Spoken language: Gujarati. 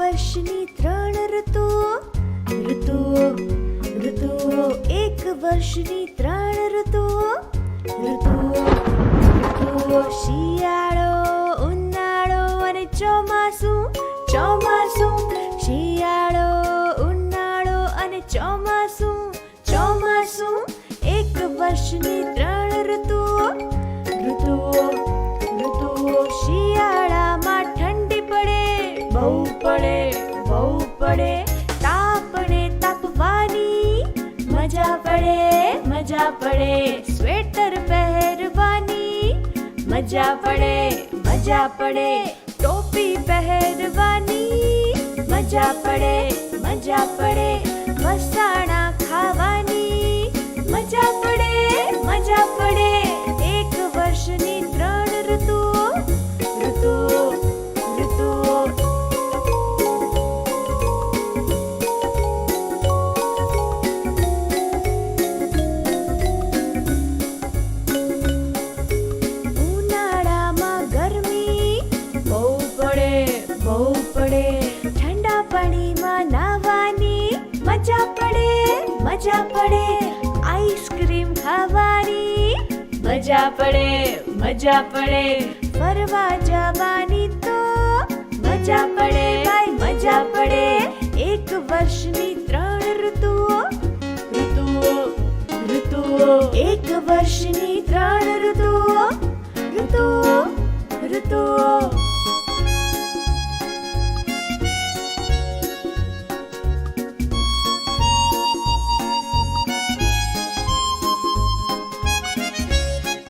વર્ષની 3 ઋતુઓ, ઋતુઓ ઋતુઓ. એક વર્ષની 3 ઋતુઓ, ઋતુઓ ઋતુઓ. શિયાળો, ઉનાળો અને ચોમાસું, ચોમાસું. શિયાળો, ઉનાળો અને ચોમાસું, ચોમાસું. એક વર્ષની 3 ઋતુઓ, ઋતુઓ ઋતુઓ. શિયાળામાં ઠંડી પડે, બહુ પડે, બહુ પડે. તાપને તાપવાની મજા પડે, મજા પડે. સ્વેટર પહેરવાની મજા પડે, મજા પડે. ટોપી પહેરવાની મજા પડે, મજા પડે. વસાણા ખાવાની મજા પડે, મજા પડે. એક વર્ષની 3 ઋતુઓ, ઋતુઓ ઋતુઓ. ઉનાળામાં ગરમી બહુ પડે, બહુ પડે. ઠંડા પાણીમાં નાહવાની મજા પડે, મજા પડે. આઈસ્ક્રીમ ખાવાની મજા પડે, મજા પડે. ફરવા જવાની તો મજા પડે, ભાઈ મજા પડે. એક વર્ષની 3 ઋતુઓ, ઋતુઓ ઋતુઓ. એક વર્ષની 3 ઋતુઓ.